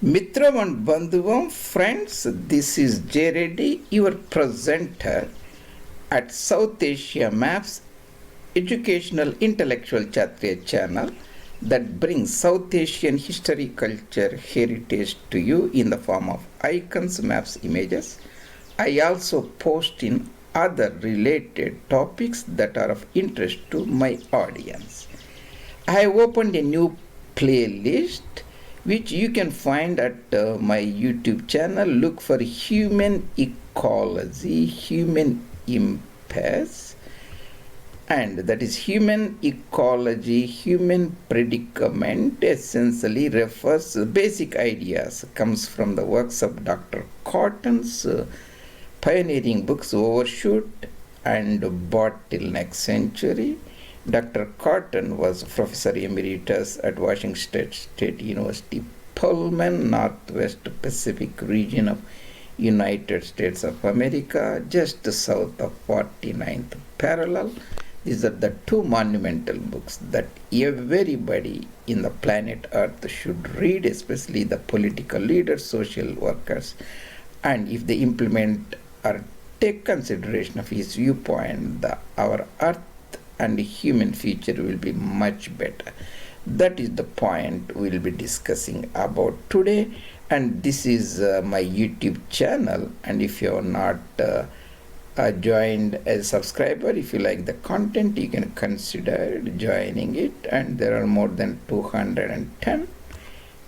Mitravan Bandhuvam, friends, this is Reddy, your presenter at South Asia Maps educational intellectual Chatriya channel that brings South Asian history, culture, heritage to you in the form of icons, maps, images. I also post in other related topics that are of interest to my audience. I have opened a new playlist which you can find at my YouTube channel. Look for Human Ecology, Human Impasse, and that is Human Ecology, Human Predicament. Essentially refers basic ideas, comes from the works of Dr. Catton's pioneering books Overshoot and Bottleneck Century. Dr. Catton was Professor Emeritus at Washington State University, Pullman, Northwest Pacific region of United States of America, just south of 49th parallel. These are the two monumental books that everybody in the planet Earth should read, especially the political leaders, social workers, and if they implement or take consideration of his viewpoint, our Earth and human future will be much better. That is the point we'll be discussing about today, and this is my YouTube channel. And if you are not joined as a subscriber, if you like the content, you can consider joining it. And there are more than 210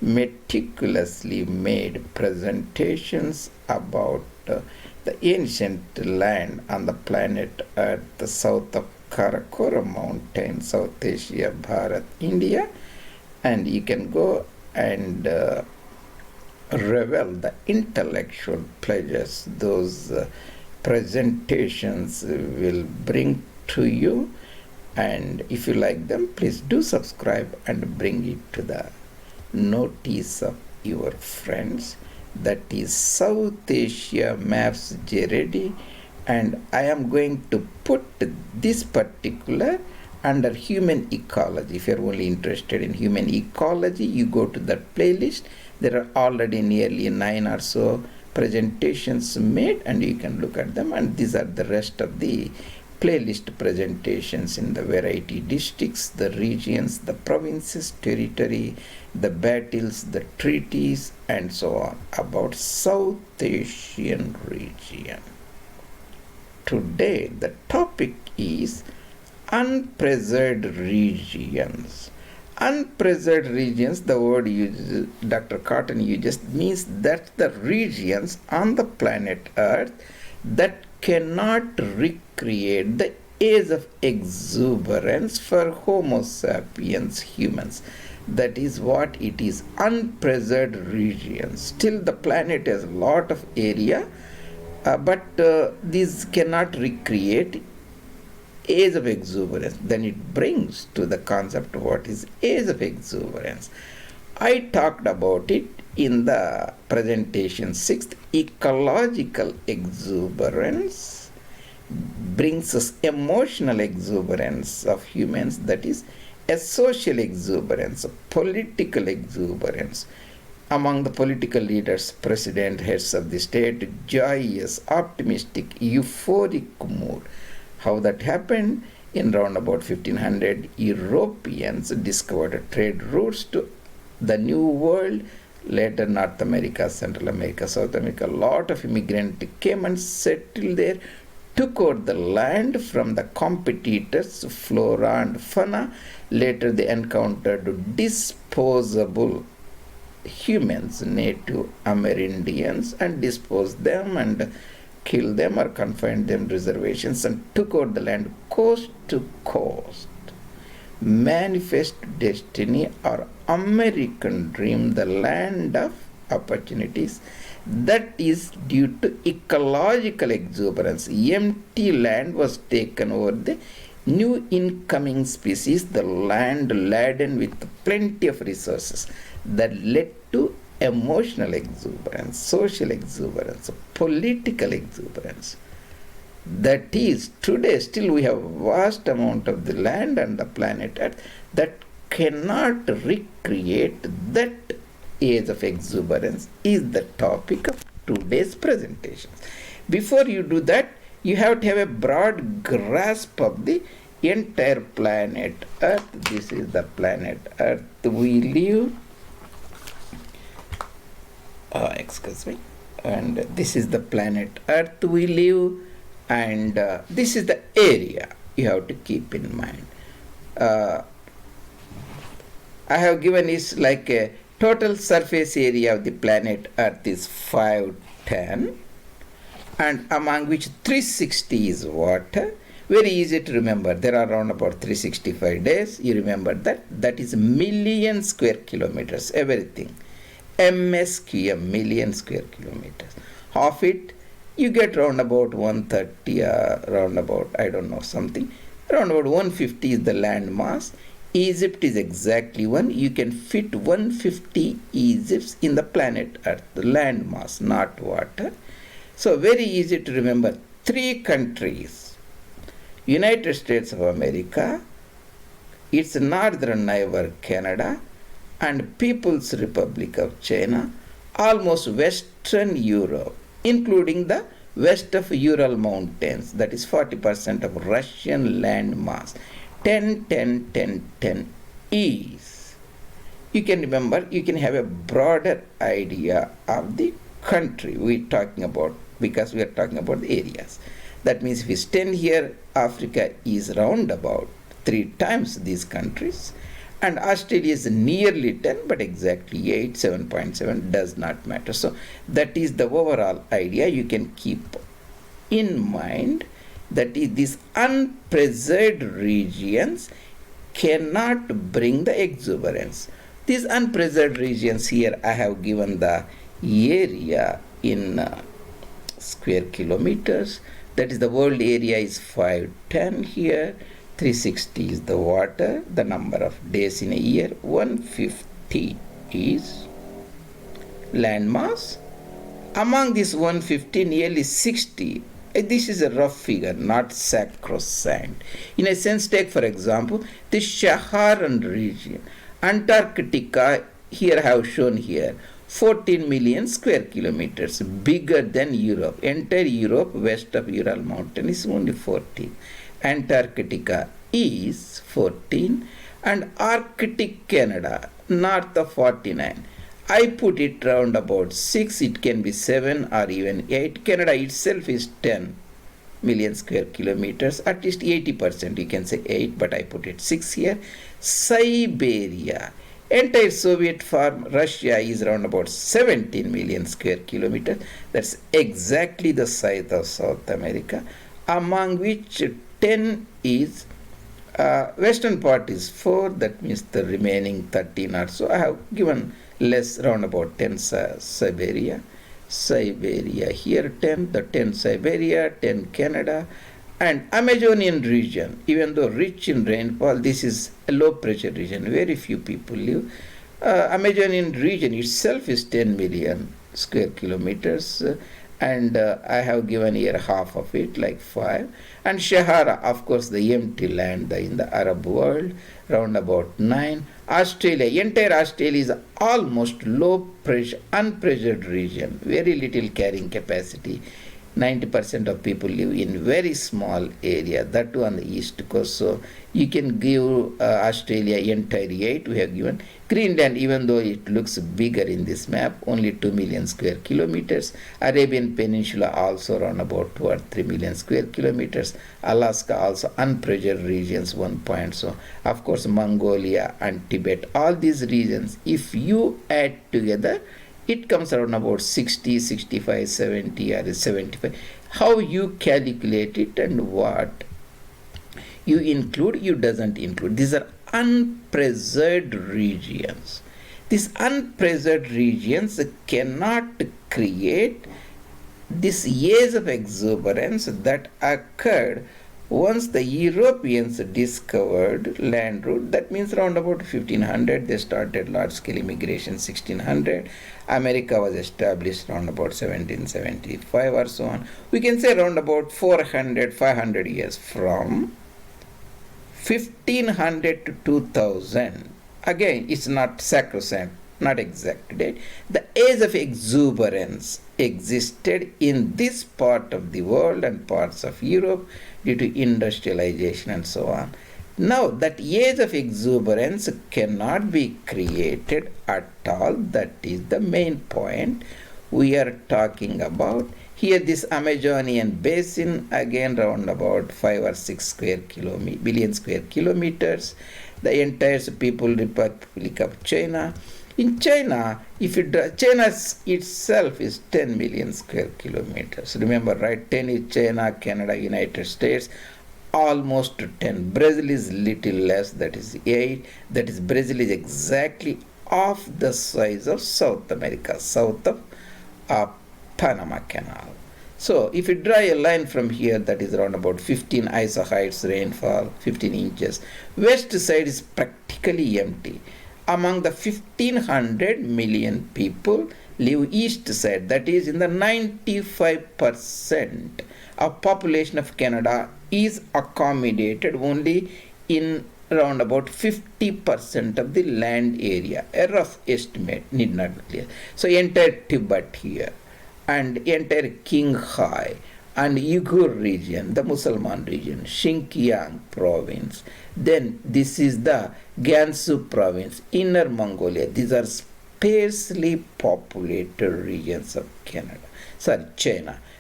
meticulously made presentations about the ancient land on the planet Earth, the south of Karakora Mountain, South Asia, Bharat, India, and you can go and revel the intellectual pleasures those presentations will bring to you. And if you like them, please do subscribe and bring it to the notice of your friends. That is South Asia Maps Reddy, and I am going to put this particular under human ecology. If you are only interested in human ecology, you go to that playlist. There are already nearly 9 or so presentations made, and you can look at them. And these are the rest of the playlist presentations in the variety districts, the regions, the provinces, territory, the battles, the treaties, and so on about South Asian region. Today the topic is unpreserved regions. Unpreserved regions, the word Dr. Catton uses, means that the regions on the planet Earth that cannot recreate the age of exuberance for Homo sapiens humans. That is what it is, unpreserved regions. Still the planet has a lot of area, but these cannot recreate age of exuberance. Then it brings to the concept of what is age of exuberance. I talked about it in the presentation 6th. Ecological exuberance brings us emotional exuberance of humans, that is a social exuberance, a political exuberance. Among the political leaders, president, heads of the state, joyous, optimistic, euphoric mood. How that happened? In round about 1500, Europeans discovered trade routes to the New World. Later, North America, Central America, South America, a lot of immigrants came and settled there, took over the land from the competitors, Flora and Fauna. Later, they encountered disposable humans, Native Amerindians, and disposed them and killed them or confined them reservations and took over the land coast to coast. Manifest destiny or American dream, the land of opportunities, that is due to ecological exuberance. Empty land was taken over the new incoming species, the land laden with plenty of resources, that led to emotional exuberance, social exuberance, political exuberance. That is, today still we have vast amount of the land and the planet Earth that cannot recreate that age of exuberance is the topic of today's presentation. Before you do that, you have to have a broad grasp of the entire planet Earth. This is the planet Earth we live. Excuse me. And this is the planet Earth we live, and this is the area you have to keep in mind. I have given is like a total surface area of the planet Earth is 510, and among which 360 is water. Very easy to remember. There are around about 365 days. You remember that. That is million square kilometers, everything. MSQ, million square kilometers. Half it, you get around about 130, around about, I don't know, something. Around about 150 is the land mass. Egypt is exactly one. You can fit 150 Egypts in the planet Earth, the land mass, not water. So very easy to remember. 3 countries. United States of America, its northern neighbor Canada, and People's Republic of China, almost Western Europe, including the west of Ural Mountains, that is 40% of Russian land mass. 10, 10, 10, 10 is. You can remember, you can have a broader idea of the country we're talking about, because we are talking about the areas. That means if we stand here, Africa is round about 3 times these countries, and Australia is nearly 10, but exactly 8, 7.7 does not matter. So that is the overall idea you can keep in mind, that is these unpreserved regions cannot bring the exuberance. These unpreserved regions here, I have given the area in square kilometers. That is the world area is 510 here. 360 is the water, the number of days in a year. 150 is land mass. Among this 150, nearly 60, this is a rough figure, not sacrosanct. In a sense, take for example, the Saharan region. Antarctica, here I have shown here, 14 million square kilometers, bigger than Europe. Entire Europe, west of Ural Mountain, is only 14. Antarctica is 14, and Arctic Canada, north of 49. I put it round about 6, it can be 7 or even 8. Canada itself is 10 million square kilometers, at least 80%, you can say 8, but I put it 6 here. Siberia, entire Soviet farm, Russia is around about 17 million square kilometers. That's exactly the size of South America, among which 10 is western part is 4, that means the remaining 13 or so. I have given less, around about 10 Siberia. Siberia here 10, the 10 Siberia, 10 Canada, and Amazonian region, even though rich in rainfall, this is a low pressure region, very few people live. Amazonian region itself is 10 million square kilometers, and I have given here half of it, like 5. And Sahara, of course, the empty land in the Arab world, round about 9. Australia, entire Australia is almost low pressure, unpressured region, very little carrying capacity. 90% of people live in very small area, that too on the east coast. So you can give Australia entire 8, we have given. Greenland, even though it looks bigger in this map, only 2 million square kilometers. Arabian Peninsula also around about 2 or 3 million square kilometers. Alaska also unpressured regions, 1 point. So of course Mongolia and Tibet, all these regions, if you add together, it comes around about 60, 65, 70 or 75. How you calculate it and what you include, you doesn't include. These are unpreserved regions. These unpreserved regions cannot create this age of exuberance that occurred once the Europeans discovered land route. That means around about 1500 they started large-scale immigration. 1600 America was established around about 1775 or so on. We can say around about 400, 500 years from 1500 to 2000. Again, it's not sacrosanct. not exact date, the age of exuberance existed in this part of the world and parts of Europe due to industrialization and so on. Now, that age of exuberance cannot be created at all. That is the main point we are talking about. Here, this Amazonian basin, again, round about 5 or 6 billion square kilometers. The entire People's Republic of China. In China, China itself is 10 million square kilometers. Remember, right? 10 is China, Canada, United States, almost 10. Brazil is little less, that is 8. That is, Brazil is exactly half the size of South America, south of Panama Canal. So, if you draw a line from here, that is around about 15 isohyets rainfall, 15 inches. West side is practically empty. Among the 1500 million people live east side, that is in the 95% of population of Canada is accommodated only in around about 50% of the land area. A rough estimate, need not be clear. So entire Tibet here and entire Qinghai and Uyghur region, the Musalman region, Xinjiang province. Then this is the Gansu province, Inner Mongolia. These are sparsely populated regions of China.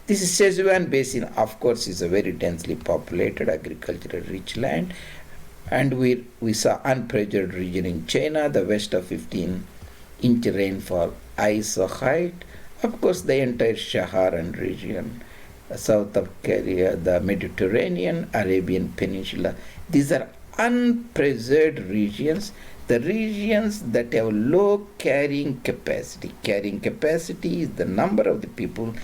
This is Sichuan basin, of course, is a very densely populated, agricultural rich land. And we saw unpressured region in China, the west of 15-inch rainfall, isohyet. Of course, the entire Saharan region, south of Korea, the Mediterranean, Arabian Peninsula. These are unpressured regions, the regions that have low carrying capacity. Carrying capacity is the number of the people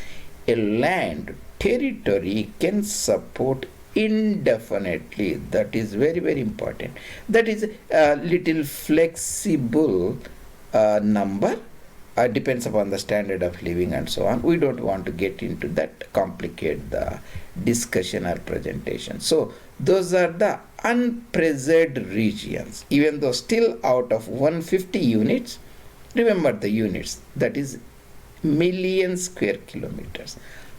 a land territory can support indefinitely. That is very, very important. That is a little flexible number. Depends upon the standard of living and so on. We don't want to get into that, complicate the discussion or presentation. So those are the unpressured regions. Even though still out of 150 units, remember the units, that is million square kilometers.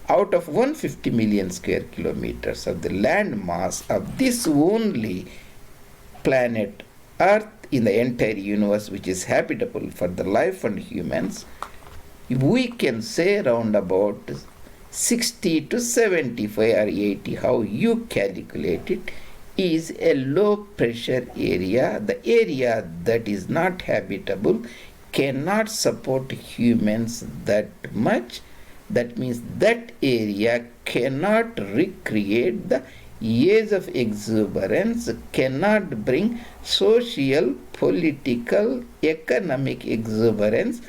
Out of 150 million square kilometers of the land mass of this only planet Earth in the entire universe, which is habitable for the life and humans, we can say around about 60 to 75 or 80, how you calculate it, is a low pressure area. The area that is not habitable cannot support humans that much. That means that area cannot recreate the age of exuberance, cannot bring social, political, economic exuberance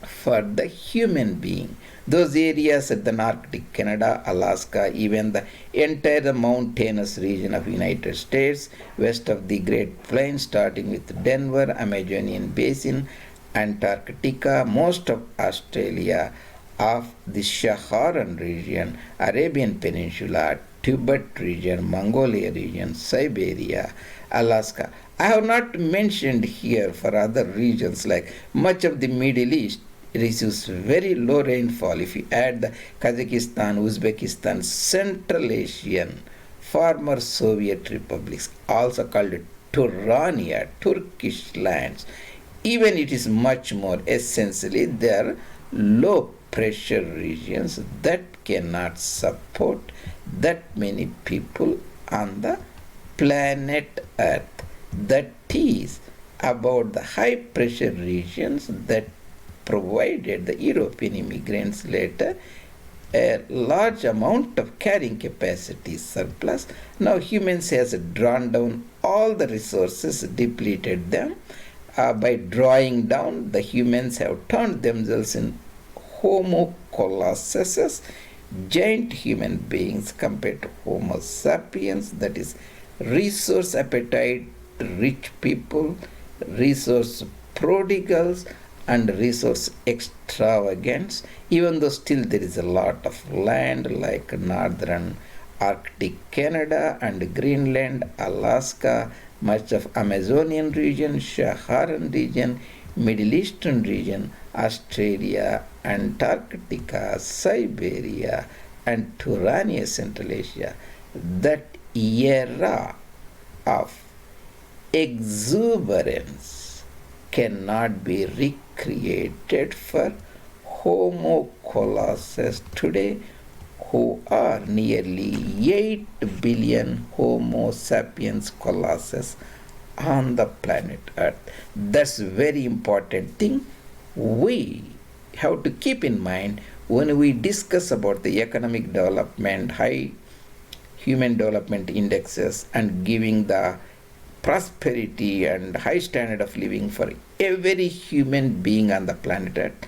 for the human being. Those areas at the Arctic, Canada, Alaska, even the entire mountainous region of United States, west of the Great Plains, starting with Denver, Amazonian Basin, Antarctica, most of Australia, of the Saharan region, Arabian Peninsula, Tibet region, Mongolia region, Siberia, Alaska. I have not mentioned here for other regions, like much of the Middle East receives very low rainfall. If you add the Kazakhstan, Uzbekistan, Central Asian, former Soviet republics, also called Turania, Turkish lands, even it is much more. Essentially, they are low pressure regions that cannot support that many people on the planet Earth. That is about the high pressure regions that provided the European immigrants later a large amount of carrying capacity surplus. Now humans has drawn down all the resources, depleted them. By drawing down, the humans have turned themselves in Homo Colossus, giant human beings compared to Homo sapiens, that is resource appetite, rich people, resource prodigals, and resource extravagance, even though still there is a lot of land like northern Arctic Canada and Greenland, Alaska, much of Amazonian region, Saharan region, Middle Eastern region, Australia, Antarctica, Siberia, and Turania, Central Asia. That era of exuberance cannot be recreated for Homo Colossus today, who are nearly 8 billion Homo sapiens Colossus on the planet Earth. That's a very important thing we have to keep in mind when we discuss about the economic development, high human development indexes, and giving the prosperity and high standard of living for every human being on the planet Earth.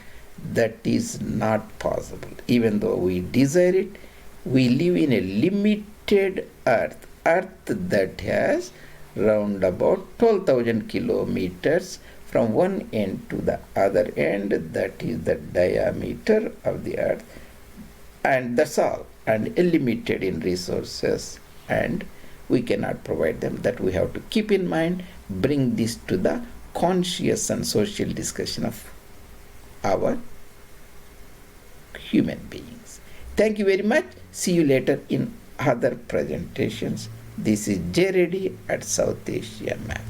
That is not possible. Even though we desire it, we live in a limited Earth that has round about 12,000 kilometers from one end to the other end. That is the diameter of the Earth, and that's all, and limited in resources, and we cannot provide them. That we have to keep in mind, bring this to the conscious and social discussion of our human beings. Thank you very much. See you later in other presentations. This is Reddy at South Asia Map.